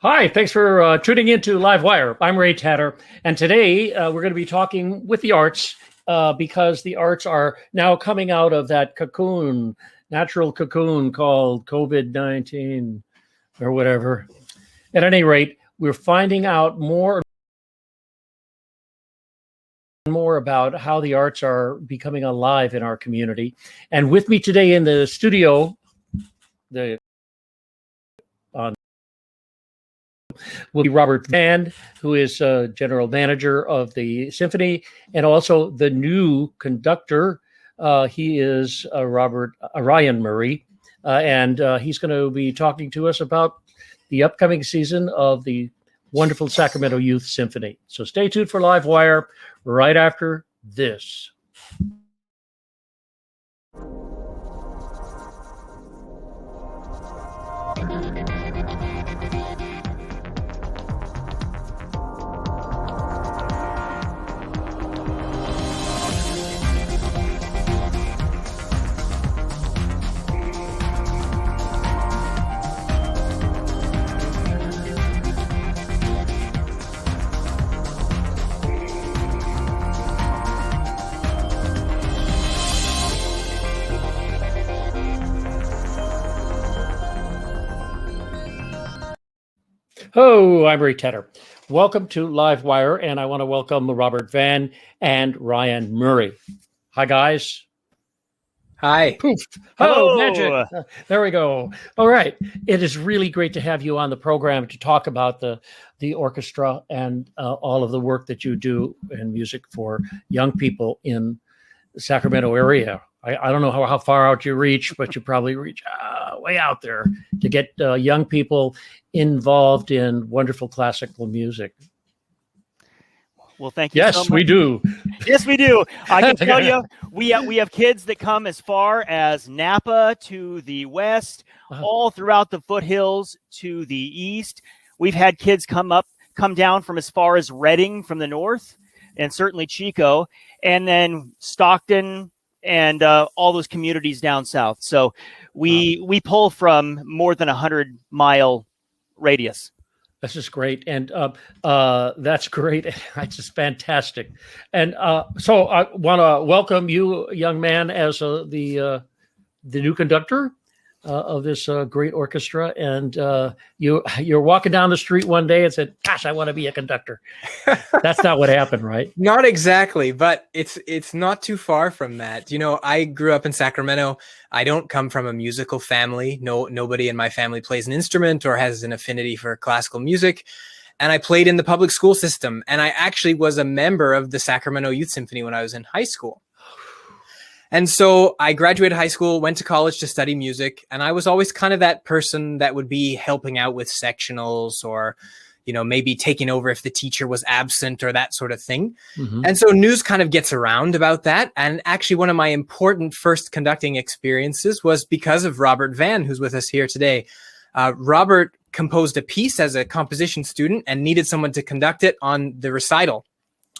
Hi, thanks for tuning into LiveWire. I'm Ray Tatter, and today we're going to be talking with the arts because the arts are now coming out of that cocoon, natural cocoon called COVID-19 or whatever. At any rate, we're finding out more and more about how the arts are becoming alive in our community. And with me today in the studio, will be Robert Van, who is general manager of the Symphony, and also the new conductor. He is Ryan Murray, and he's going to be talking to us about the upcoming season of the wonderful Sacramento Youth Symphony. So stay tuned for LiveWire right after this. Oh, I'm Ray Tedder. Welcome to LiveWire, and I want to welcome Robert Van and Ryan Murray. Hi, guys. Hi. Poof. Oh, magic. There we go. All right. It is really great to have you on the program to talk about the orchestra and all of the work that you do in music for young people in the Sacramento area. I don't know how far out you reach, but you probably reach way out there to get young people involved in wonderful classical music. Well, thank you. Yes, so much. We do. Yes, we do. I can tell you, we have kids that come as far as Napa to the west, all throughout the foothills to the east. We've had kids come down from as far as Redding from the north, and certainly Chico, and then Stockton, and all those communities down south. So we pull from more than 100-mile radius. This is great. And that's great. It's just fantastic. And so I want to welcome you, young man, as the new conductor of this great orchestra. And you're walking down the street one day and said, gosh, I want to be a conductor. That's not what happened, right? Not exactly, but it's not too far from that. You know, I grew up in Sacramento. I don't come from a musical family. Nobody in my family plays an instrument or has an affinity for classical music. And I played in the public school system. And I actually was a member of the Sacramento Youth Symphony when I was in high school. And so I graduated high school, went to college to study music, and I was always kind of that person that would be helping out with sectionals or, you know, maybe taking over if the teacher was absent or that sort of thing. Mm-hmm. And so news kind of gets around about that. And actually one of my important first conducting experiences was because of Robert Van, who's with us here today. Robert composed a piece as a composition student and needed someone to conduct it on the recital.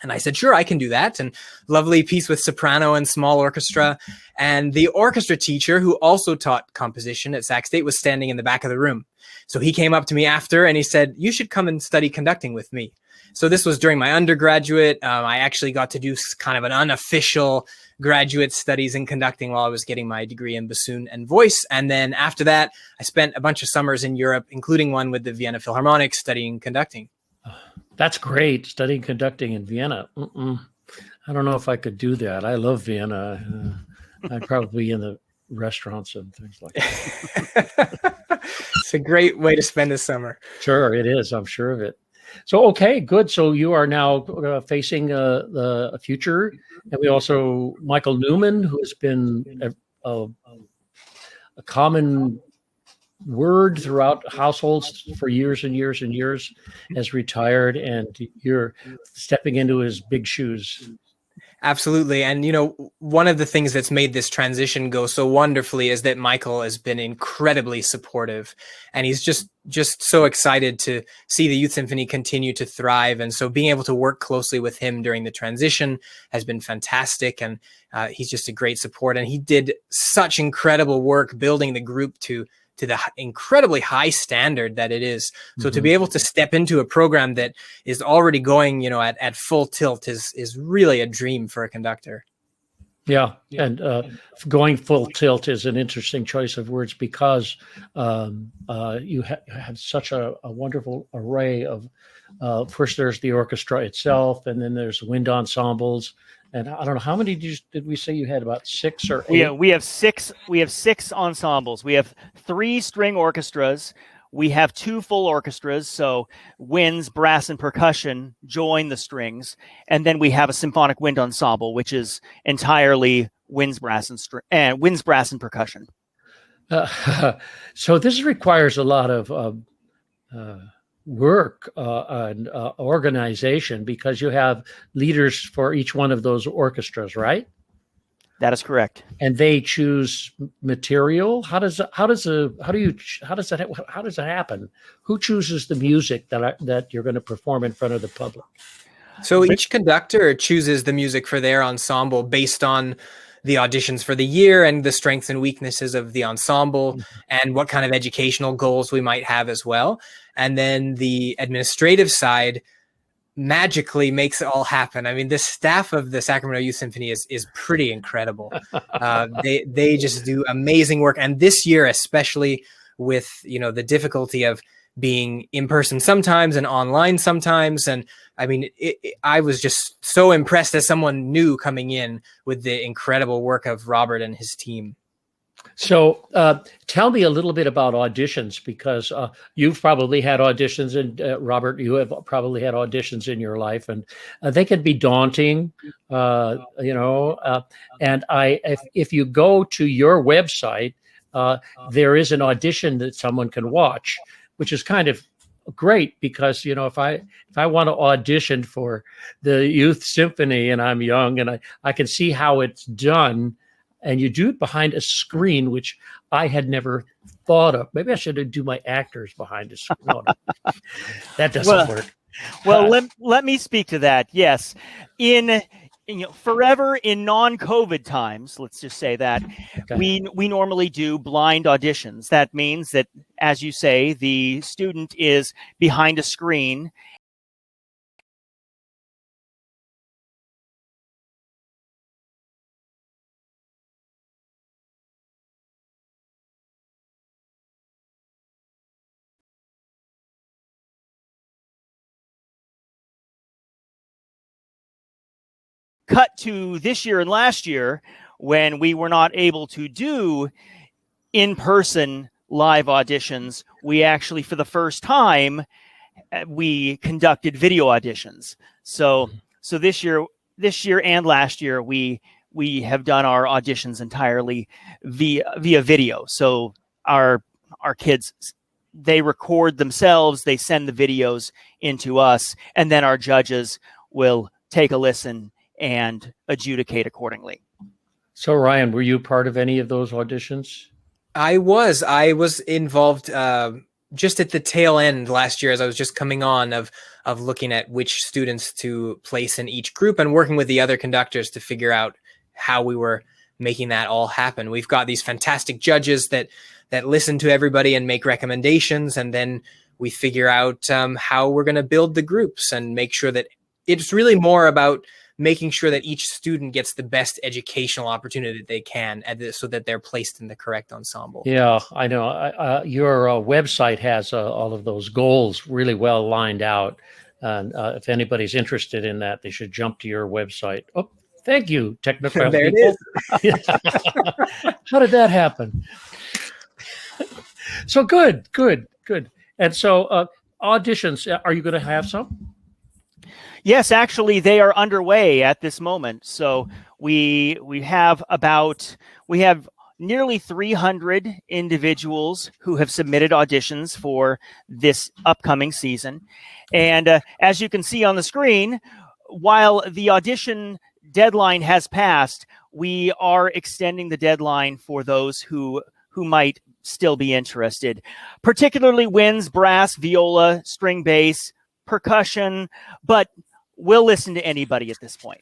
And I said, sure, I can do that. And lovely piece with soprano and small orchestra. And the orchestra teacher, who also taught composition at Sac State, was standing in the back of the room. So he came up to me after and he said, you should come and study conducting with me. So this was during my undergraduate. I actually got to do kind of an unofficial graduate studies in conducting while I was getting my degree in bassoon and voice. And then after that, I spent a bunch of summers in Europe, including one with the Vienna Philharmonic studying conducting. That's great, studying conducting in Vienna. I don't know if I could do that. I love Vienna. I'd probably be in the restaurants and things like that. It's a great way to spend the summer. Sure, it is. I'm sure of it. So, okay, good. So you are now facing the future. And we also, Michael Newman, who has been a common word throughout households for years and years and years, has retired, and you're stepping into his big shoes. Absolutely. And, you know, one of the things that's made this transition go so wonderfully is that Michael has been incredibly supportive, and he's just so excited to see the Youth Symphony continue to thrive. And so being able to work closely with him during the transition has been fantastic. And he's just a great support. And he did such incredible work building the group to to the incredibly high standard that it is. So to Mhm. be able to step into a program that is already going, you know, at full tilt is really a dream for a conductor. Yeah, and going full tilt is an interesting choice of words because you have such a wonderful array of. First, there's the orchestra itself, and then there's wind ensembles, and I don't know how many did we say you had? About 6 or 8. We have six. We have 6 ensembles. We have 3 string orchestras. We have 2 full orchestras, so winds, brass, and percussion join the strings, and then we have a symphonic wind ensemble, which is entirely winds, brass, and percussion. So this requires a lot of work and organization because you have leaders for each one of those orchestras, right? That is correct. And they choose material. How does that happen? Who chooses the music that you're going to perform in front of the public? So each conductor chooses the music for their ensemble based on the auditions for the year and the strengths and weaknesses of the ensemble and what kind of educational goals we might have as well. And then the administrative side magically makes it all happen. I mean, the staff of the Sacramento Youth Symphony is pretty incredible. They just do amazing work. And this year, especially with, you know, the difficulty of being in person sometimes and online sometimes. And I mean, I was just so impressed as someone new coming in with the incredible work of Robert and his team. So tell me a little bit about auditions, because you've probably had auditions, and Robert, you have probably had auditions in your life, and they can be daunting, and if you go to your website, there is an audition that someone can watch, which is kind of great because, you know, if I want to audition for the Youth Symphony and I'm young and I can see how it's done, and you do it behind a screen, which I had never thought of. Maybe I should do my actors behind a screen. No, that doesn't work. Well, let me speak to that. Yes, forever in non-COVID times, let's just say that, we normally do blind auditions. That means that, as you say, the student is behind a screen. Cut to this year and last year, when we were not able to do in-person live auditions, we actually, for the first time, we conducted video auditions. So this year and last year, we have done our auditions entirely via video. So our kids, they record themselves, they send the videos into us, and then our judges will take a listen and adjudicate accordingly. So Ryan, were you part of any of those auditions? I was involved just at the tail end last year, as I was just coming on of looking at which students to place in each group and working with the other conductors to figure out how we were making that all happen. We've got these fantastic judges that listen to everybody and make recommendations, and then we figure out how we're going to build the groups and make sure that it's really more about making sure that each student gets the best educational opportunity that they can, so that they're placed in the correct ensemble. Yeah, I know. Your website has all of those goals really well lined out. And if anybody's interested in that, they should jump to your website. Oh, thank you, technical There people. it is. How did that happen? So good. And so auditions, are you going to have some? Yes, actually, they are underway at this moment. So we have nearly 300 individuals who have submitted auditions for this upcoming season. And as you can see on the screen, while the audition deadline has passed, we are extending the deadline for those who might still be interested, particularly winds, brass, viola, string bass, percussion, but we'll listen to anybody at this point.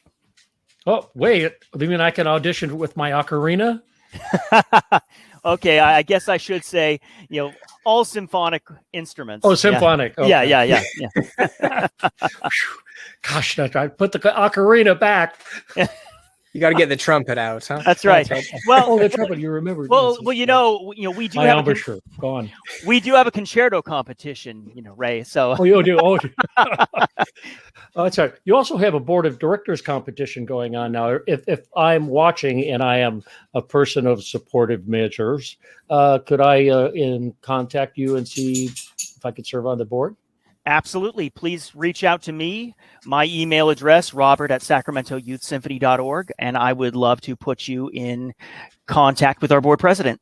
Oh, wait. You mean I can audition with my ocarina? Okay, I guess I should say, all symphonic instruments. Oh, symphonic. Yeah, Okay. yeah. Gosh, I put the ocarina back. You got to get the trumpet out, huh? That's right. Well, the trumpet. You remember? well, we do my have embouchure. Go on. we do have a concerto competition, Ray. So Oh, you do. Oh, oh, that's right. You also have a board of directors competition going on now. If I'm watching and I am a person of supportive measures, could I contact you and see if I could serve on the board? absolutely. Please reach out to me. My email address, robert@sacramentouthsymphony.org, and I would love to put you in contact with our board president.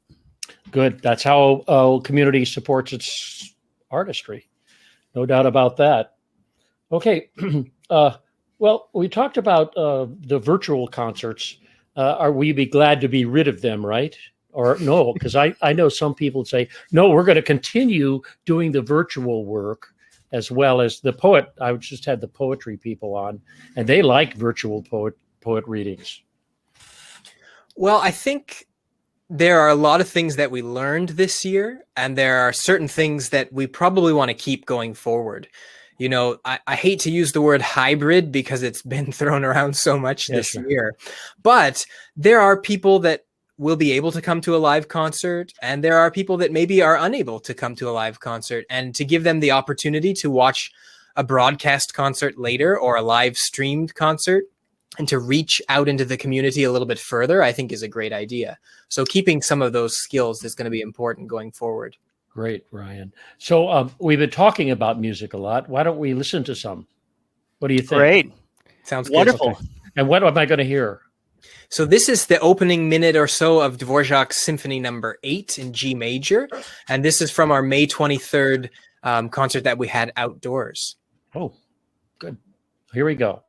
Good. That's how community supports its artistry. No doubt about that. Okay. Well, we talked about the virtual concerts. Are we be glad to be rid of them, right? Or no? Because I know some people say, no, we're going to continue doing the virtual work as well as the poet. I just had the poetry people on, and they like virtual poet readings. Well, I think there are a lot of things that we learned this year, and there are certain things that we probably want to keep going forward. I hate to use the word hybrid because it's been thrown around so much this year, but there are people that will be able to come to a live concert, and there are people that maybe are unable to come to a live concert, and to give them the opportunity to watch a broadcast concert later or a live streamed concert and to reach out into the community a little bit further, I think is a great idea. So keeping some of those skills is going to be important going forward. Great, Ryan. So we've been talking about music a lot. Why don't we listen to some? What do you think? Great. Sounds wonderful. Good. Okay. And what am I going to hear? So this is the opening minute or so of Dvorak's Symphony number 8 in G major. And this is from our May 23rd concert that we had outdoors. Oh, good. Here we go.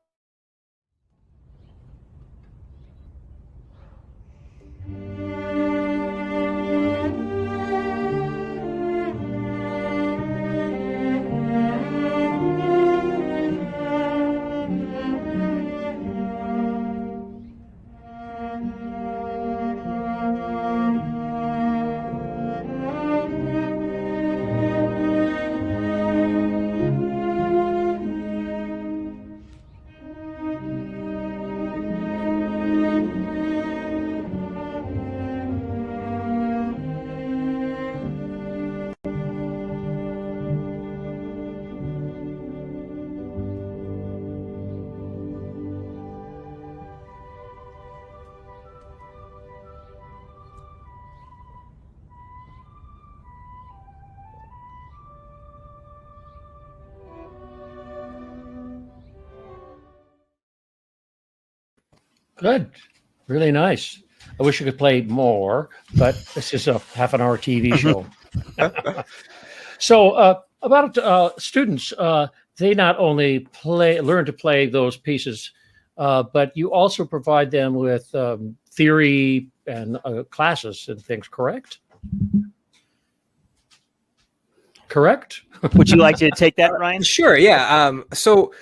Good. Really nice. I wish I could play more, but this is a half-an-hour TV show. So about students, they not only learn to play those pieces, but you also provide them with theory and classes and things, correct? Correct? Would you like to take that, Ryan? Sure, yeah. So,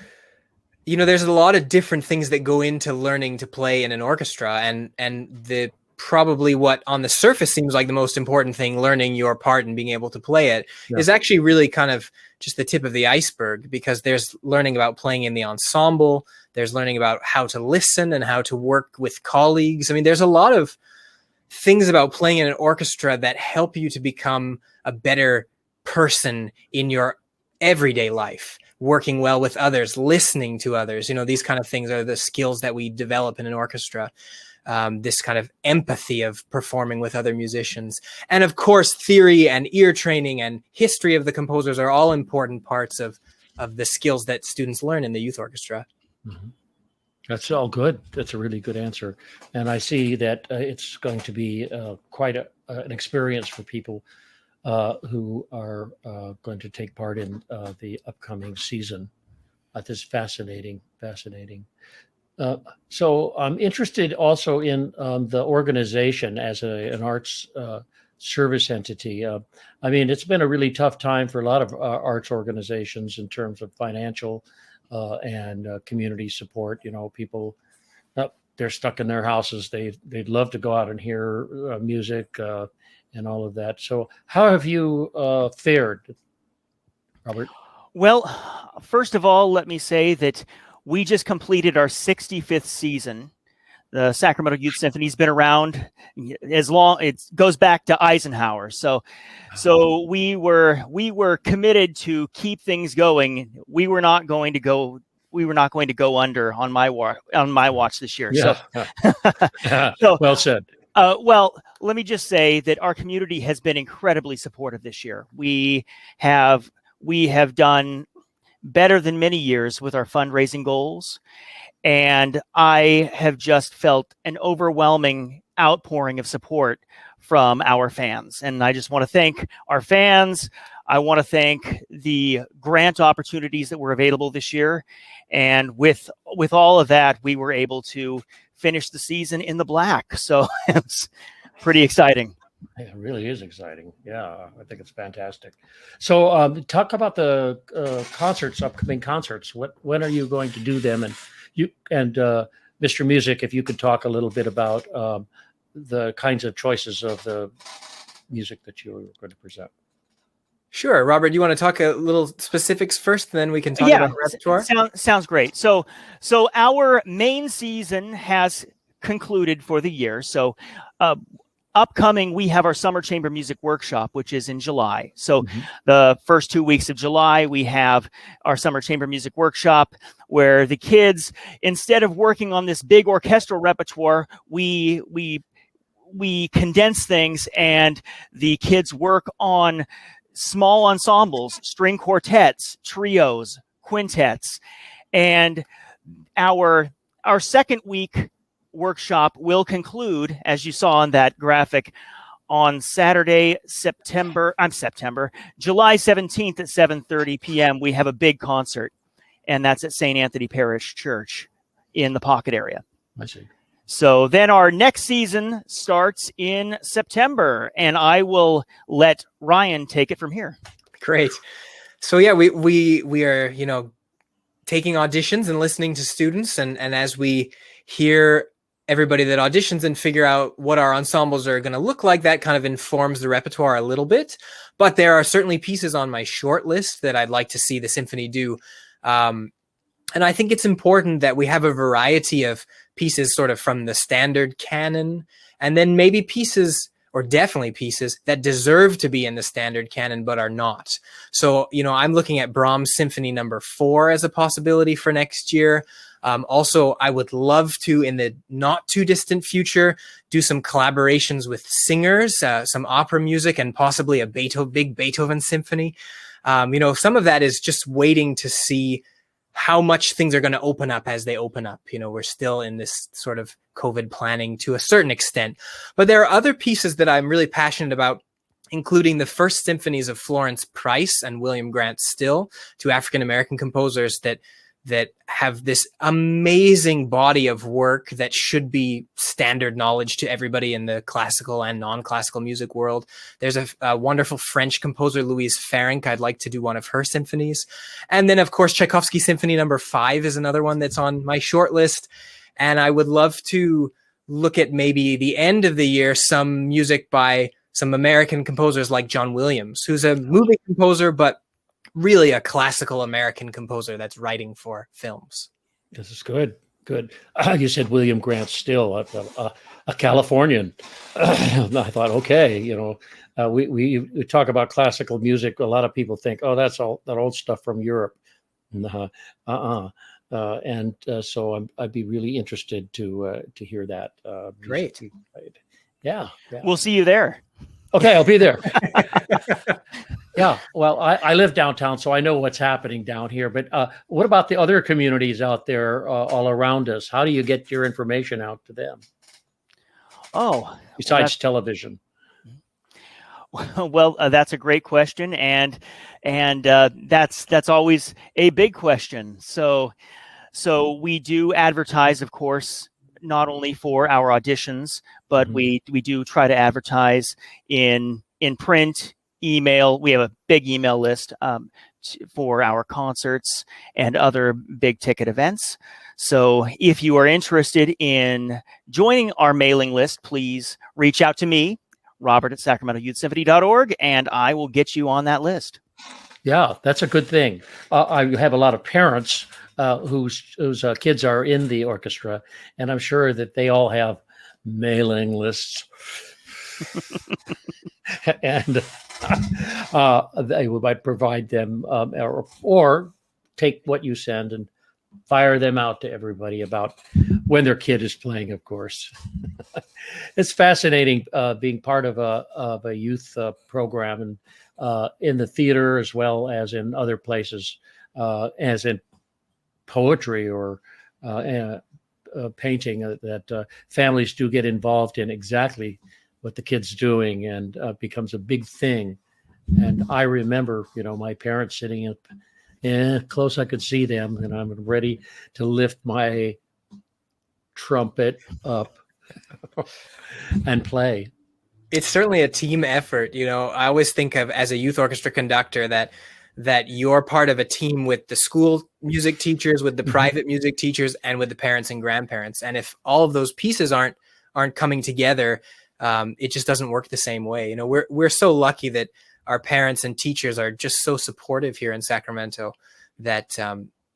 there's a lot of different things that go into learning to play in an orchestra, and the probably what on the surface seems like the most important thing, learning your part and being able to play it, is actually really kind of just the tip of the iceberg, because there's learning about playing in the ensemble, there's learning about how to listen and how to work with colleagues. I mean, there's a lot of things about playing in an orchestra that help you to become a better person in your everyday life, working well with others, listening to others. These kind of things are the skills that we develop in an orchestra. This kind of empathy of performing with other musicians. And of course, theory and ear training and history of the composers are all important parts of the skills that students learn in the youth orchestra. Mm-hmm. That's all good. That's a really good answer. And I see that it's going to be quite an experience for people who are going to take part in the upcoming season. This is fascinating. So I'm interested also in the organization as an arts service entity. I mean, it's been a really tough time for a lot of arts organizations in terms of financial and community support. People they're stuck in their houses. They'd love to go out and hear music and all of that. So how have you fared, Robert? Well, first of all, let me say that we just completed our 65th season. The Sacramento Youth Symphony's been around as long, it goes back to Eisenhower. So we were committed to keep things going. We were not going to go under on my watch this year. Yeah. So Well said. Well, let me just say that our community has been incredibly supportive this year. We have done better than many years with our fundraising goals. And I have just felt an overwhelming outpouring of support from our fans. And I just want to thank our fans. I want to thank the grant opportunities that were available this year. And with all of that, we were able to finish the season in the black. So it's pretty exciting. It really is exciting. Yeah, I think it's fantastic. So talk about the concerts, upcoming concerts. When are you going to do them? And Mr. Music, if you could talk a little bit about the kinds of choices of the music that you're going to present. Sure. Robert, you want to talk a little specifics first, then we can talk about repertoire? Sounds great. So our main season has concluded for the year. So upcoming, we have our Summer Chamber Music Workshop, which is in July. So the first 2 weeks of July, we have our Summer Chamber Music Workshop, where the kids, instead of working on this big orchestral repertoire, we condense things, and the kids work on small ensembles, string quartets, trios, quintets. And our second week workshop will conclude, as you saw on that graphic, on Saturday, July 17th at 7:30 p.m. We have a big concert, and that's at St. Anthony Parish Church in the Pocket area. I see. So then our next season starts in September, and I will let Ryan take it from here. Great. So yeah, we are, taking auditions and listening to students, and as we hear everybody that auditions and figure out what our ensembles are going to look like, that kind of informs the repertoire a little bit. But there are certainly pieces on my short list that I'd like to see the symphony do. And I think it's important that we have a variety of pieces sort of from the standard canon, and then maybe pieces, or definitely pieces, that deserve to be in the standard canon but are not. So, I'm looking at Brahms Symphony No. 4 as a possibility for next year. Also, I would love to, in the not too distant future, do some collaborations with singers, some opera music, and possibly a big Beethoven symphony. Some of that is just waiting to see how much things are going to open up as they open up. We're still in this sort of COVID planning to a certain extent, but there are other pieces that I'm really passionate about, including the first symphonies of Florence Price and William Grant Still, two African-American composers that have this amazing body of work that should be standard knowledge to everybody in the classical and non-classical music world. There's a wonderful French composer, Louise Ferenc. I'd like to do one of her symphonies. And then, of course, Tchaikovsky Symphony No. 5 is another one that's on my short list. And I would love to look at maybe the end of the year, some music by some American composers like John Williams, who's a movie composer, but really a classical American composer that's writing for films. This is good. Good. You said William Grant Still, a Californian. I thought, okay, we talk about classical music. A lot of people think, oh, that's all that old stuff from Europe. So I'd be really interested to hear that. Great. Yeah. We'll see you there. Okay, I'll be there. Yeah, well, I live downtown, so I know what's happening down here. But what about the other communities out there all around us? How do you get your information out to them? Besides television. Well, that's a great question, and that's always a big question. So we do advertise, of course, not only for our auditions, but we do try to advertise in print, email. We have a big email list for our concerts and other big ticket events. So if you are interested in joining our mailing list, please reach out to me, Robert at SacramentoYouthSymphony.org, and I will get you on that list. Yeah, that's a good thing. I have a lot of parents whose kids are in the orchestra, and I'm sure that they all have mailing lists. And they might provide them or take what you send and fire them out to everybody about when their kid is playing, of course. It's fascinating being part of a youth program, and in the theater as well as in other places, as in poetry or painting, that families do get involved in exactly what the kid's doing, and becomes a big thing. And I remember, my parents sitting up close, I could see them, and I'm ready to lift my trumpet up and play. It's certainly a team effort. I always think of, as a youth orchestra conductor, that you're part of a team with the school music teachers, with the private music teachers, and with the parents and grandparents. And if all of those pieces aren't coming together, it just doesn't work the same way. We're so lucky that our parents and teachers are just so supportive here in Sacramento that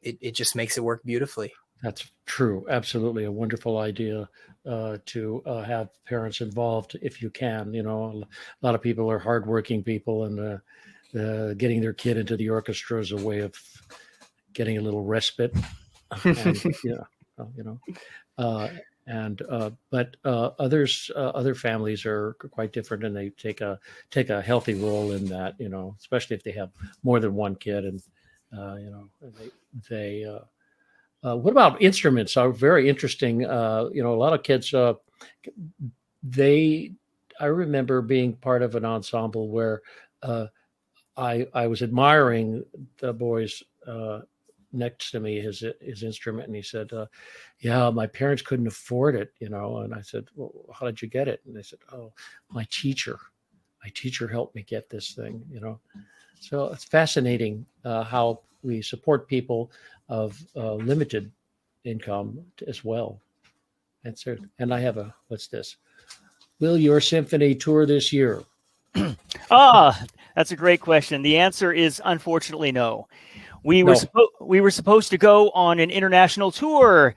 it just makes it work beautifully. That's true. Absolutely. A wonderful idea to have parents involved if you can. A lot of people are hardworking people, and getting their kid into the orchestra is a way of getting a little respite. And, but other families are quite different, and they take a healthy role in that, especially if they have more than one kid. And what about instruments? Are very interesting. A lot of kids, I remember being part of an ensemble where I was admiring the boys next to me, his instrument, and he said, yeah, my parents couldn't afford it, and I said, well, how did you get it? And they said, oh, my teacher helped me get this thing, So it's fascinating how we support people of limited income as well. And I have what's this? Will your symphony tour this year? That's a great question. The answer is unfortunately no. We were supposed to go on an international tour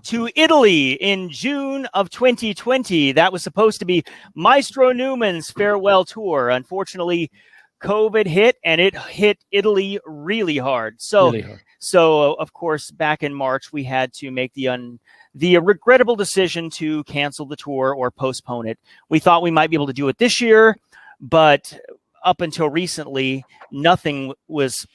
to Italy in June of 2020. That was supposed to be Maestro Newman's farewell tour. Unfortunately, COVID hit, and it hit Italy really hard. So of course, back in March, we had to make the regrettable decision to cancel the tour or postpone it. We thought we might be able to do it this year, but up until recently, nothing was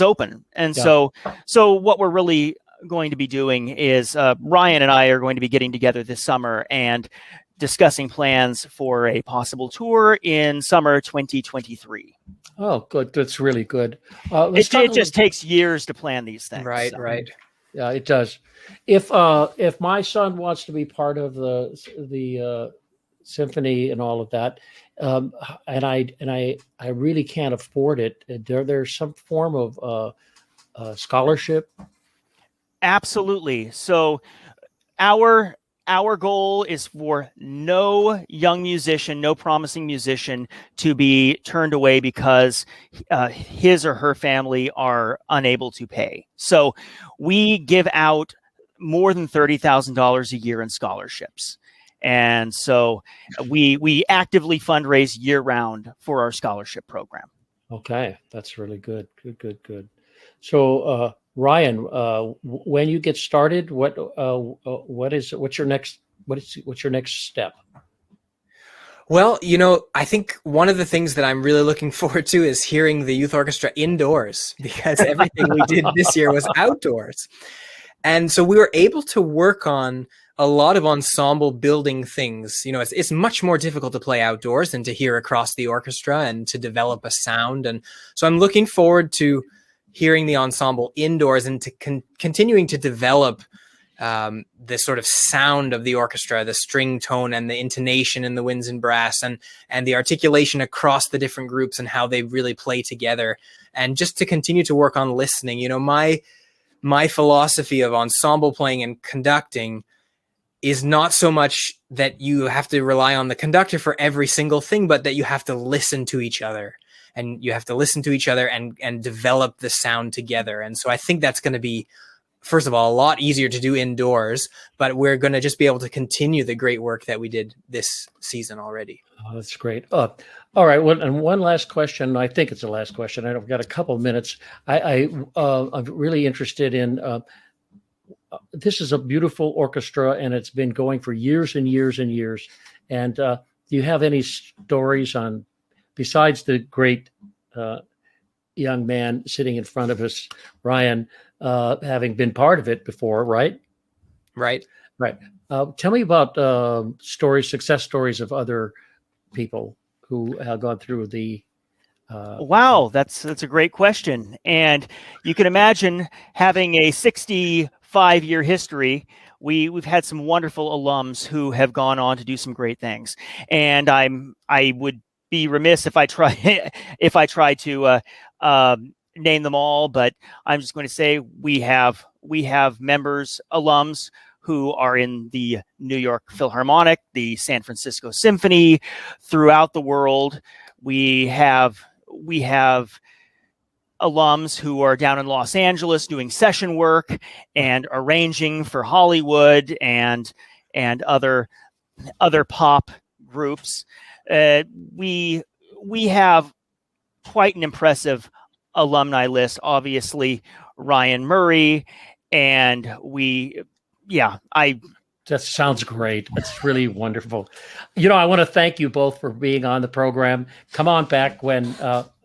open. And so what we're really going to be doing is Ryan and I are going to be getting together this summer and discussing plans for a possible tour in summer 2023. Oh, good. That's really good. It just takes years to plan these things. Right. Yeah, it does. If my son wants to be part of the symphony and all of that, and I really can't afford it, there's some form of scholarship. Absolutely. So our goal is for no young musician, no promising musician to be turned away because his or her family are unable to pay. So we give out more than $30,000 a year in scholarships. And so we actively fundraise year round for our scholarship program. Okay. That's really good. Good. So, Ryan, when you get started, what's your next step? Well, I think one of the things that I'm really looking forward to is hearing the youth orchestra indoors, because everything we did this year was outdoors. And so we were able to work on a lot of ensemble building things. It's much more difficult to play outdoors than to hear across the orchestra and to develop a sound. And so I'm looking forward to hearing the ensemble indoors and to continuing to develop the sort of sound of the orchestra, the string tone and the intonation in the winds and brass, and the articulation across the different groups and how they really play together. And just to continue to work on listening, you know, my philosophy of ensemble playing and conducting is not so much that you have to rely on the conductor for every single thing, but that you have to listen to each other, and you have to listen to each other and develop the sound together. And so I think that's going to be, first of all, a lot easier to do indoors, but we're going to just be able to continue the great work that we did this season already. Oh, that's great. All right. And one last question. I think it's the last question. I've got a couple of minutes. I'm really interested in, this is a beautiful orchestra, and it's been going for years and years and years. And do you have any stories on, besides the great young man sitting in front of us, Ryan, having been part of it before, right? Right. Tell me about success stories of other people who have gone through the. Wow, that's a great question. And you can imagine having a 65-year history. We've had some wonderful alums who have gone on to do some great things. And I would be remiss if I try to name them all, but I'm just going to say we have members, alums who are in the New York Philharmonic, the San Francisco Symphony, throughout the world. We have alums who are down in Los Angeles doing session work and arranging for Hollywood and other pop groups. We have quite an impressive alumni list. Obviously, Ryan Murray, and that sounds great. It's really wonderful. You know, I want to thank you both for being on the program. Come on back when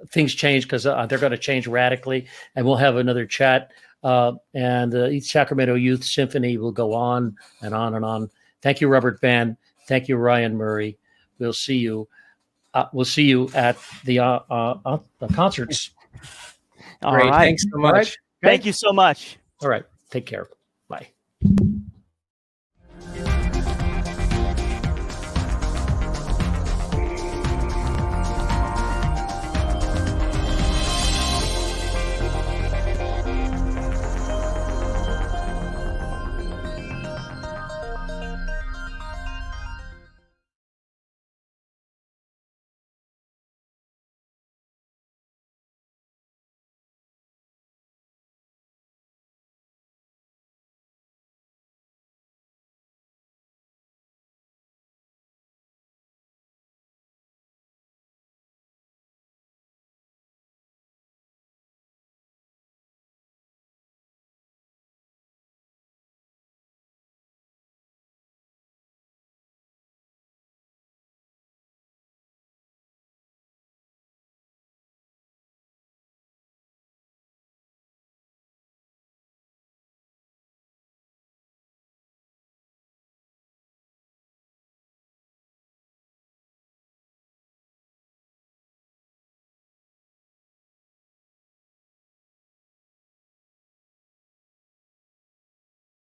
things change, because they're going to change radically, and we'll have another chat. And the Sacramento Youth Symphony will go on and on and on. Thank you, Robert Band. Thank you, Ryan Murray. We'll see you. We'll see you at the concerts. All right. Thanks so much. All right. Thank you so much. All right. Take care.